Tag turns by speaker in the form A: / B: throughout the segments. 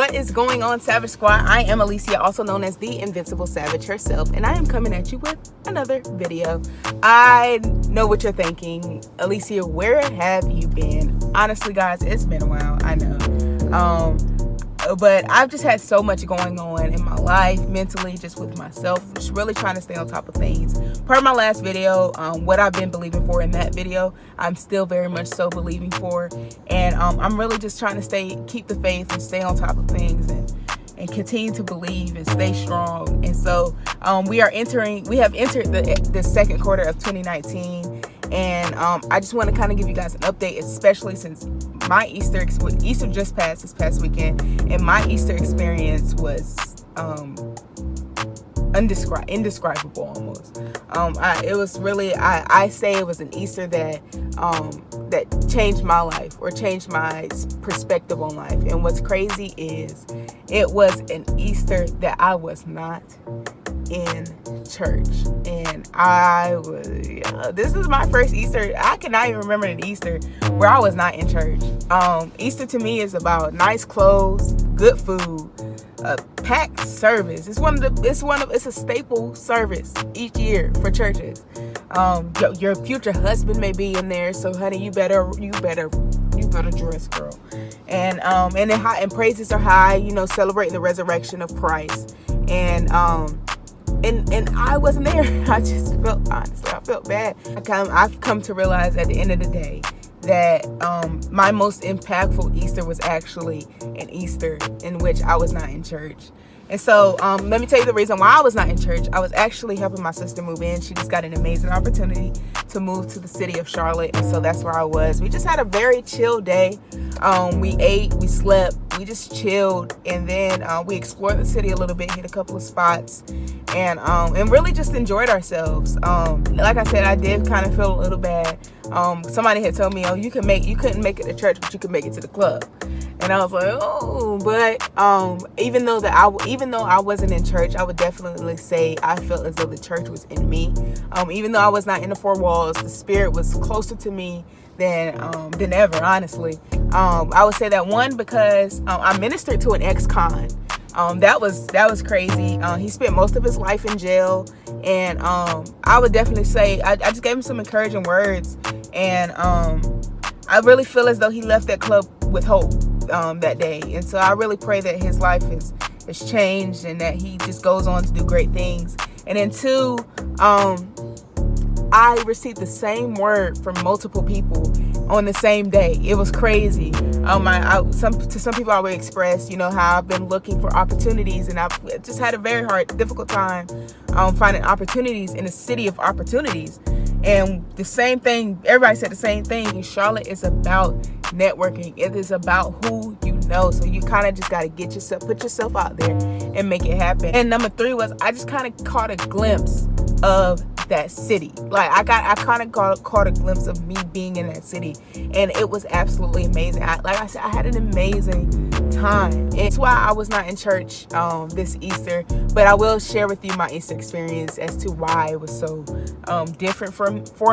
A: What is going on, Savage Squad? I am Alicia, also known as the Invincible Savage herself, and I am coming at you with another video. I know what you're thinking. Alicia, where have you been? Honestly, guys, it's been a while, I know. But I've just had so much going on in my life, mentally, just with myself, just really trying to stay on top of things. Per my last video, what I've been believing for in that video, I'm still very much so believing for. And I'm really just trying to keep the faith and stay on top of things and continue to believe and stay strong. And so we have entered the second quarter of 2019. And I just want to kind of give you guys an update, especially since my Easter just passed this past weekend, and my Easter experience was indescribable almost. It was really, I say it was an Easter that changed my life, or changed my perspective on life. And what's crazy is it was an Easter that I was not in church, and this is my first Easter. I cannot even remember an Easter where I was not in church. Easter to me is about nice clothes, good food, a packed service. It's a staple service each year for churches. Your future husband may be in there, so honey, you better dress, girl. And praises are high, celebrating the resurrection of Christ. And I wasn't there. I just felt, honestly, I felt bad. I've come to realize at the end of the day that my most impactful Easter was actually an Easter in which I was not in church. And so let me tell you the reason why I was not in church. I was actually helping my sister move in. She just got an amazing opportunity to move to the city of Charlotte, and so that's where I was. We just had a very chill day. We ate, we slept, we just chilled, and then we explored the city a little bit, hit a couple of spots, and really just enjoyed ourselves. Like I said, I did kind of feel a little bad. Somebody had told me, "Oh, you couldn't make it to church, but you could make it to the club." And I was like, "Oh," but even though I wasn't in church, I would definitely say I felt as though the church was in me. Even though I was not in the four walls, the spirit was closer to me than ever, honestly. I would say that, one, because I ministered to an ex-con. That was crazy. He spent most of his life in jail, and I would definitely say I just gave him some encouraging words, and I really feel as though he left that club with hope that day. And so I really pray that his life is changed, and that he just goes on to do great things. And then two, I received the same word from multiple people on the same day. It was crazy. To some people I would express, how I've been looking for opportunities, and I've just had a very difficult time finding opportunities in the city of opportunities. And the same thing, everybody said the same thing. Charlotte is about networking. It is about who you know. So you kind of just got to put yourself out there and make it happen. And number three was, I just kind of caught a glimpse of that city. Like I kind of caught a glimpse of me being in that city, and it was absolutely amazing. Like I said, I had an amazing time. It's why I was not in church this Easter, but I will share with you my Easter experience as to why it was so different for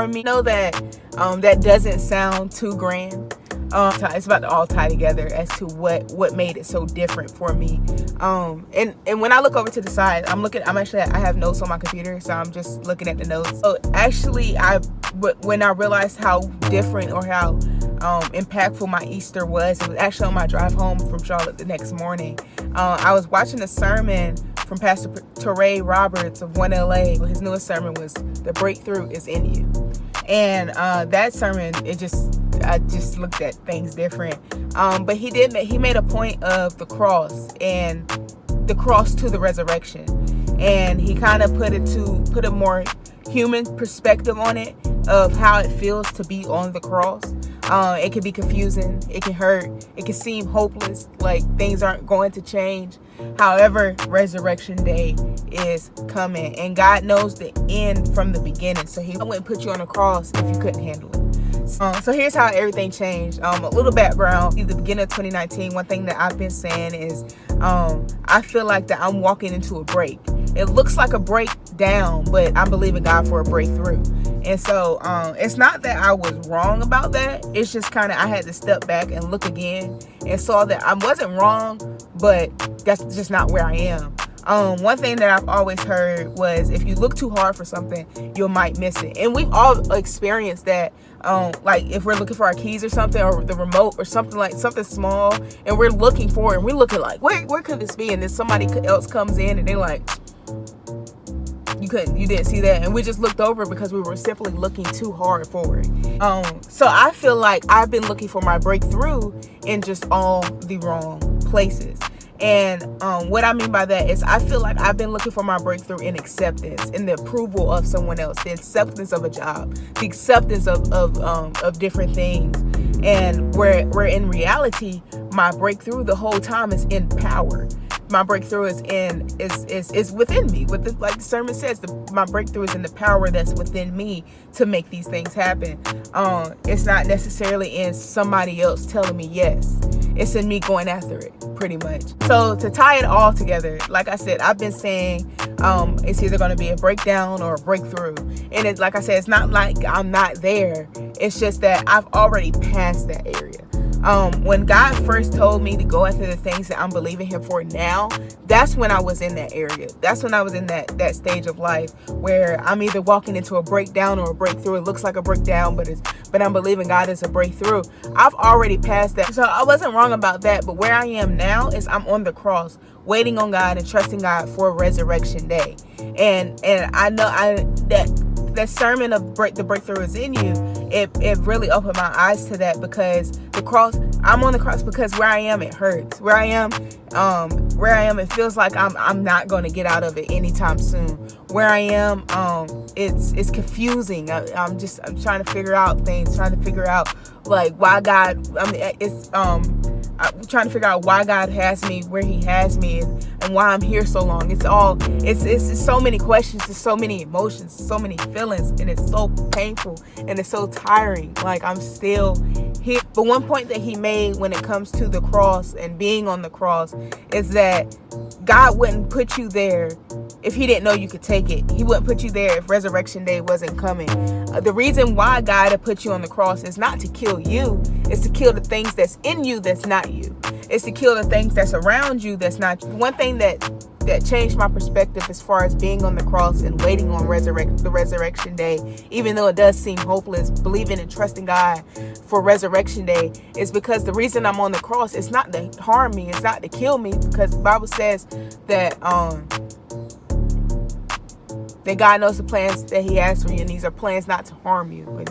A: me. I know that that doesn't sound too grand. It's about to all tie together as to what made it so different for me. And when I look over to the side, I have notes on my computer, so I'm just looking at the notes. So actually, when I realized how different, or how impactful my Easter was, it was actually on my drive home from Charlotte the next morning. I was watching a sermon from Pastor Touré Roberts of One LA. His newest sermon was "The Breakthrough is in You," and that sermon, I just looked at things different. But he made a point of the cross, and the cross to the resurrection, and he kind of put a more human perspective on it, of how it feels to be on the cross. It can be confusing, it can hurt, it can seem hopeless, like things aren't going to change. However, resurrection day is coming, and God knows the end from the beginning, so he wouldn't put you on the cross if you couldn't handle it. So here's how everything changed. A little background. At the beginning of 2019, one thing that I've been saying is I feel like that I'm walking into a break. it looks like a breakdown, but I'm believing God for a breakthrough. And so it's not that I was wrong about that. It's just kind of I had to step back and look again and saw that I wasn't wrong, but that's just not where I am. One thing that I've always heard was if you look too hard for something, you might miss it. And we've all experienced that. Like if we're looking for our keys or something, or the remote or something, like something small, and we're looking for it, and we're looking like, where could this be? And then somebody else comes in and they're like, you didn't see that, and we just looked over because we were simply looking too hard for it. So I feel like I've been looking for my breakthrough in just all the wrong places. And what I mean by that is I feel like I've been looking for my breakthrough in acceptance, in the approval of someone else, the acceptance of a job, the acceptance of different things. And where in reality, my breakthrough the whole time is in power. My breakthrough is within me. Like the sermon says, my breakthrough is in the power that's within me to make these things happen. It's not necessarily in somebody else telling me yes. It's in me going after it, pretty much. So to tie it all together, like I said, I've been saying it's either going to be a breakdown or a breakthrough. And it's like I said, it's not like I'm not there. It's just that I've already passed that area. When God first told me to go after the things that I'm believing him for now, that's when I was in that area. That's when I was in that stage of life where I'm either walking into a breakdown or a breakthrough. It looks like a breakdown, but I'm believing God is a breakthrough. I've already passed that. So I wasn't wrong about that. But where I am now is I'm on the cross, waiting on God and trusting God for resurrection day. And I know that sermon of the breakthrough is in you. It really opened my eyes to that, because the cross, I'm on the cross because where I am, it hurts. Where I am, it feels like I'm not going to get out of it anytime soon. Where I am, it's confusing. I'm trying to figure out things, trying to figure out like why God. I'm trying to figure out why God has me where he has me, and why I'm here so long. It's so many questions, there's so many emotions, so many feelings, and it's so painful and it's so tiring. Like I'm still here. But one point that he made when it comes to the cross and being on the cross is that God wouldn't put you there if he didn't know you could take it. He wouldn't put you there if resurrection day wasn't coming. The reason why God had put you on the cross is not to kill you. It's to kill the things that's in you that's not you. It's to kill the things that's around you that's not you. One thing that changed my perspective as far as being on the cross and waiting on the resurrection day, even though it does seem hopeless, believing and trusting God for resurrection day, is because the reason I'm on the cross is not to harm me, it's not to kill me, because the Bible says that that God knows the plans that he has for you, and these are plans not to harm you. We're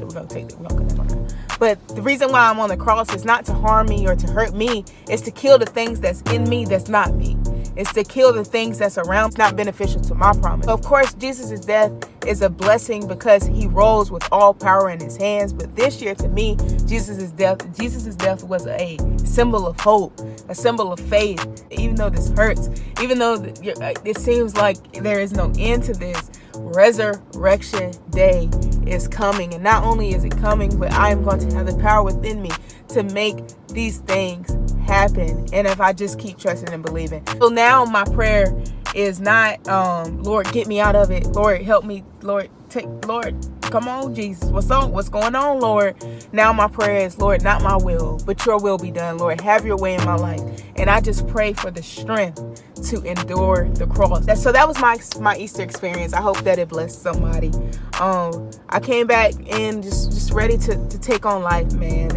A: gonna take that. We're gonna cut that on. But the reason why I'm on the cross is not to harm me or to hurt me. It's to kill the things that's in me that's not me. It's to kill the things that's around. It's not beneficial to my promise. So of course, Jesus' death is a blessing because he rose with all power in his hands. But this year, to me, Jesus' death was a symbol of hope, a symbol of faith. Even though this hurts, even though it seems like there is no end to this, resurrection day is coming. And not only is it coming, but I am going to have the power within me to make these things happen. And if I just keep trusting and believing. So now my prayer is not, Lord, get me out of it. Lord, help me. Lord, come on, Jesus. What's going on, Lord? Now my prayer is, Lord, not my will, but your will be done. Lord, have your way in my life. And I just pray for the strength to endure the cross. So that was my Easter experience. I hope that it blessed somebody. I came back in just ready to take on life, man.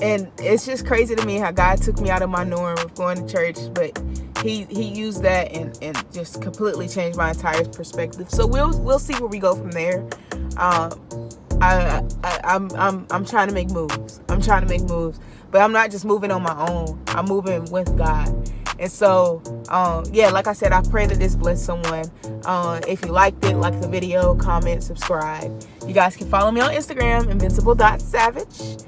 A: And it's just crazy to me how God took me out of my norm of going to church, but he used that and just completely changed my entire perspective. So we'll see where we go from there. I'm trying to make moves. But I'm not just moving on my own. I'm moving with God. And so, like I said, I pray that this blessed someone. If you liked it, like the video, comment, subscribe. You guys can follow me on Instagram, invincible.savage.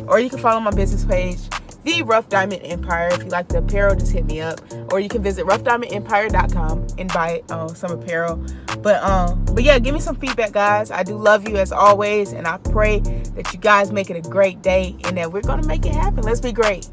A: Or you can follow my business page, The Rough Diamond Empire. If you like the apparel, just hit me up. Or you can visit roughdiamondempire.com and buy some apparel. But yeah, give me some feedback, guys. I do love you as always. And I pray that you guys make it a great day and that we're going to make it happen. Let's be great.